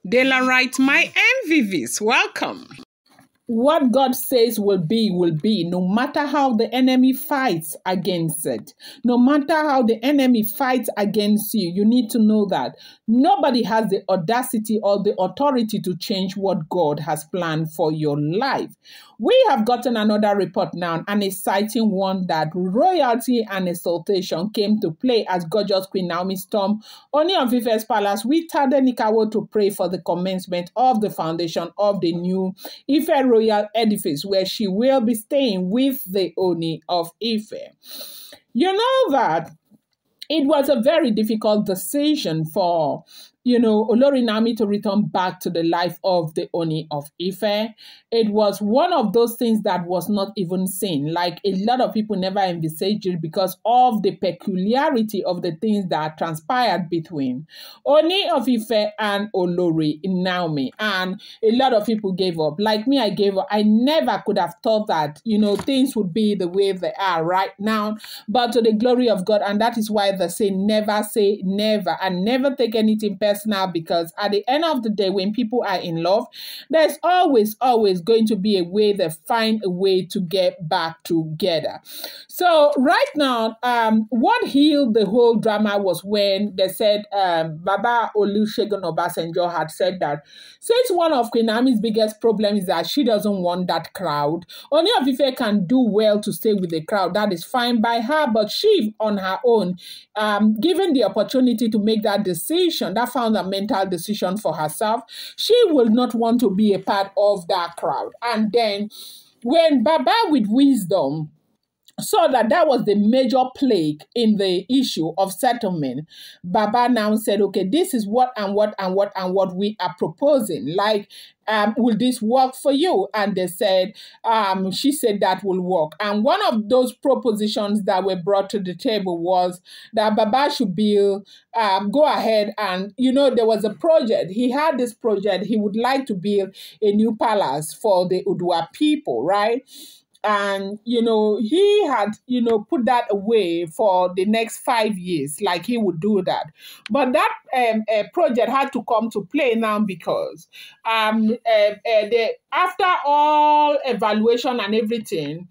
Dela writes, my MVVs, welcome. What God says will be, no matter how the enemy fights against it. No matter how the enemy fights against you, you need to know that nobody has the audacity or the authority to change what God has planned for your life. We have gotten another report now, an exciting one, that royalty and exultation came to play as gorgeous Queen Naomi stormed Ooni of Ife's palace with Tadenikawo to pray for the commencement of the foundation of the new Ife royal edifice where she will be staying with the Ooni of Ife. You know that it was a very difficult decision for Olori Naomi to return back to the life of the Ooni of Ife. It was one of those things that was not even seen. Like, a lot of people never envisaged it because of the peculiarity of the things that transpired between Ooni of Ife and Olori Naomi. And a lot of people gave up. Like me, I gave up. I never could have thought that, things would be the way they are right now. But to the glory of God, and that is why they say never, and never take anything personal, because at the end of the day, when people are in love, there's always going to be a way they find a way to get back together. So right now, what healed the whole drama was when they said Baba Olusegun Obasanjo had said that since one of Queen Naomi's biggest problems is that she doesn't want that crowd, Ooni of Ife can do well to stay with the crowd. That is fine by her, but she on her own, given the opportunity to make that decision, that fundamental decision for herself, she will not want to be a part of that crowd. And then when Baba with wisdom saw that was the major plague in the issue of settlement, Baba now said, okay, this is what we are proposing. Like, will this work for you? And they said, she said that will work. And one of those propositions that were brought to the table was that Baba should build, go ahead and, there was a project. He had this project. He would like to build a new palace for the Udua people, right? And, he had, put that away for the next 5 years, like he would do that. But that project had to come to play now because after all evaluation and everything,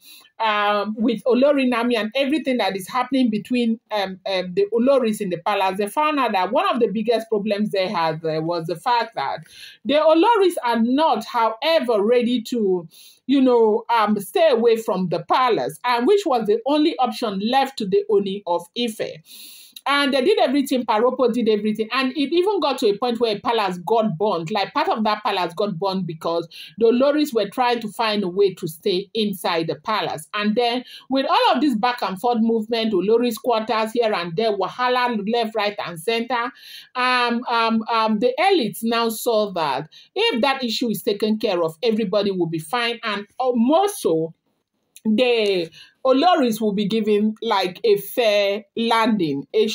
with Olori Naomi and everything that is happening between the Oloris in the palace, they found out that one of the biggest problems they had was the fact that the Oloris are not, however, ready to stay away from the palace, and which was the only option left to the Ooni of Ife. And they did everything, Paropo did everything. And it even got to a point where a palace got burned. Like, part of that palace got burned because the Oloris were trying to find a way to stay inside the palace. And then with all of this back and forth movement, Oloris quarters here and there, Wahala left, right, and center, the elites now saw that if that issue is taken care of, everybody will be fine. And more so, the Oloris will be given like a fair landing, a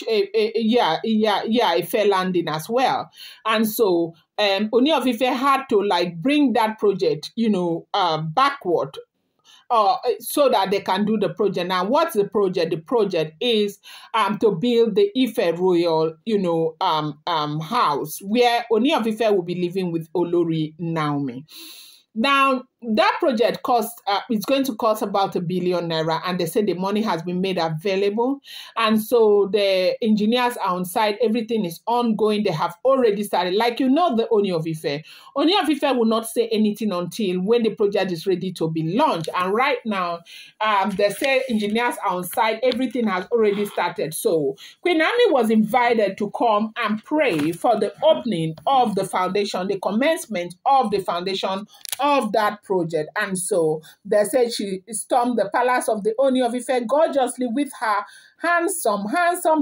fair landing as well. And so Ooni of Ife had to like bring that project, backward, so that they can do the project. Now, what's the project? The project is to build the Ife royal, house where Ooni of Ife will be living with Olori Naomi. Now, that project it's going to cost about R1 billion, and they say the money has been made available. And so the engineers are on site. Everything is ongoing. They have already started. Like, the Ooni of Ife. Ooni of Ife will not say anything until when the project is ready to be launched. And right now, they say engineers are on site. Everything has already started. So Queen Naomi was invited to come and pray for the opening of the foundation, the commencement of the foundation of that project. And so they said she stormed the palace of the Ooni of Ife gorgeously with her handsome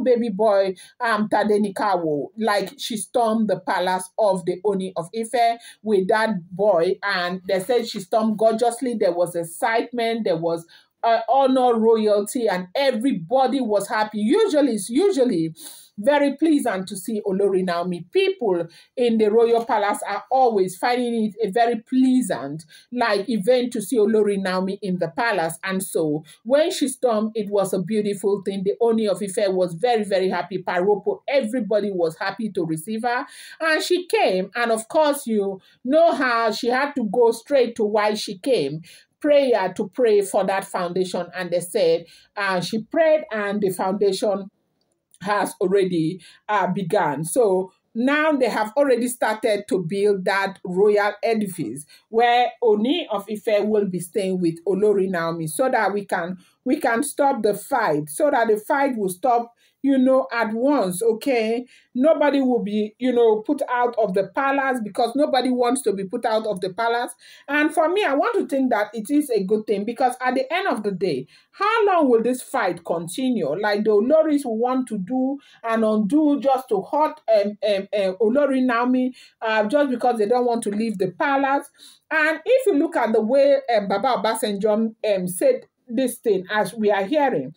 baby boy, Tadenikawo. Like, she stormed the palace of the Ooni of Ife with that boy, and they said she stormed gorgeously. There was excitement, there was honor, royalty, and everybody was happy. Usually very pleasant to see Olori Naomi. People in the royal palace are always finding it a very pleasant like event to see Olori Naomi in the palace. And so when she stormed, it was a beautiful thing. The Ooni of Ife was very, very happy. Paropo, everybody was happy to receive her. And she came. And of course, you know how she had to go straight to why she came. Prayer to pray for that foundation. And they said she prayed and the foundation has already begun. So now they have already started to build that royal edifice where Ooni of Ife will be staying with Olori Naomi so that we can stop the fight, so that the fight will stop, at once, okay? Nobody will be, put out of the palace because nobody wants to be put out of the palace. And for me, I want to think that it is a good thing because at the end of the day, how long will this fight continue? Like the Oloris will want to do and undo just to hurt Olori Naomi just because they don't want to leave the palace. And if you look at the way Baba Obasanjo said this thing as we are hearing,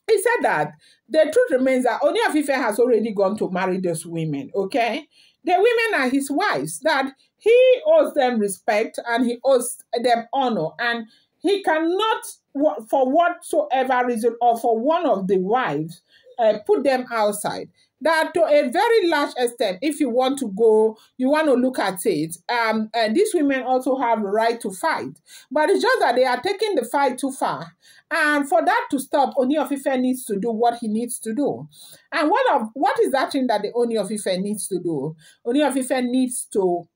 he said that the truth remains that Ooni of Ife has already gone to marry those women, okay? The women are his wives, that he owes them respect and he owes them honor. And he cannot, for whatsoever reason, or for one of the wives, put them outside. That to a very large extent, if you want to go, you want to look at it, these women also have the right to fight. But it's just that they are taking the fight too far. And for that to stop, Ooni of Ife needs to do what he needs to do. And what is that thing that the Ooni of Ife needs to do? Ooni of Ife needs to,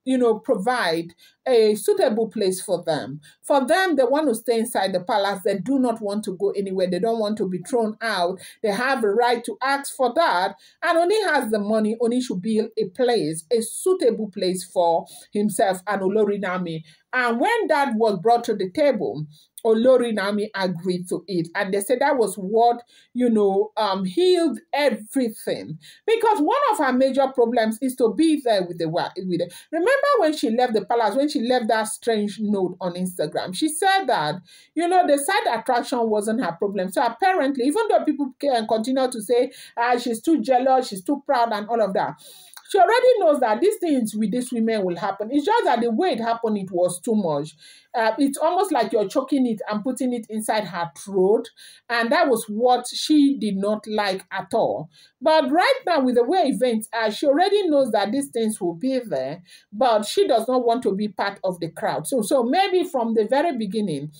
provide a suitable place for them. For them, they want to stay inside the palace. They do not want to go anywhere. They don't want to be thrown out. They have a right to ask for that. And Ooni has the money. Ooni should build a place, a suitable place for himself and Olori Naomi. And when that was brought to the table, Olori Naomi agreed to it. And they said that was what, healed everything. Because one of her major problems is to be there with the. Remember when she left the palace, when she left that strange note on Instagram, she said that, the side attraction wasn't her problem. So apparently, even though people can continue to say she's too jealous, she's too proud and all of that, she already knows that these things with these women will happen. It's just that the way it happened, it was too much. It's almost like you're choking it and putting it inside her throat. And that was what she did not like at all. But right now, with the way events are, she already knows that these things will be there, but she does not want to be part of the crowd. So maybe from the very beginning,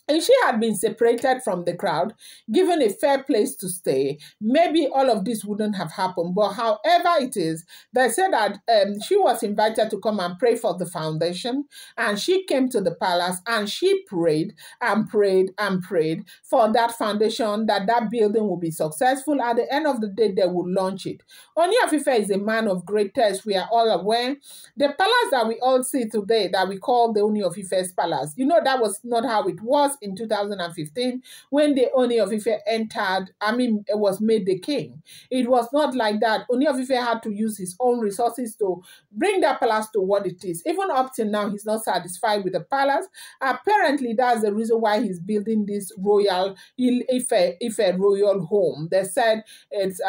if she had been separated from the crowd, given a fair place to stay, maybe all of this wouldn't have happened. But however it is, they said that she was invited to come and pray for the foundation. And she came to the palace and she prayed and prayed and prayed for that foundation, that building will be successful. At the end of the day, they will launch it. Ooni of Ife is a man of great taste. We are all aware. The palace that we all see today, that we call the Ooni of Ife's palace, that was not how it was in 2015 when the Ooni of Ife was made the king. It was not like that. Ooni of Ife had to use his own resources to bring that palace to what it is. Even up till now, he's not satisfied with the palace. Apparently, that's the reason why he's building this royal Ife royal home. They said it's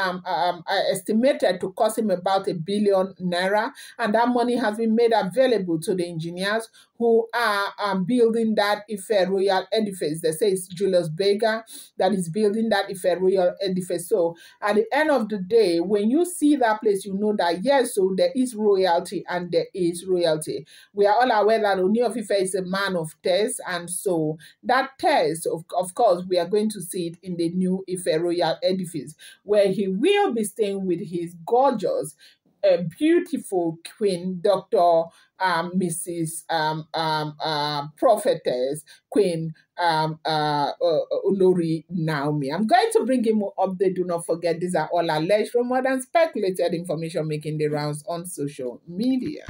estimated to cost him about ₦1 billion, and that money has been made available to the engineers who are building that Ife royal edifice. They say it's Julius Berger that is building that Ife royal edifice. So at the end of the day, when you see that place, you know that yes, so there is royalty and there is royalty. We are all aware that Ooni of Ife is a man of taste, and so that taste, of course, we are going to see it in the new Ife royal edifice, where he will be staying with his gorgeous, beautiful queen, Dr. Mrs. Prophetess, Queen Olori Naomi. I'm going to bring you more update. Do not forget, these are all alleged, rumored, and speculated information making the rounds on social media.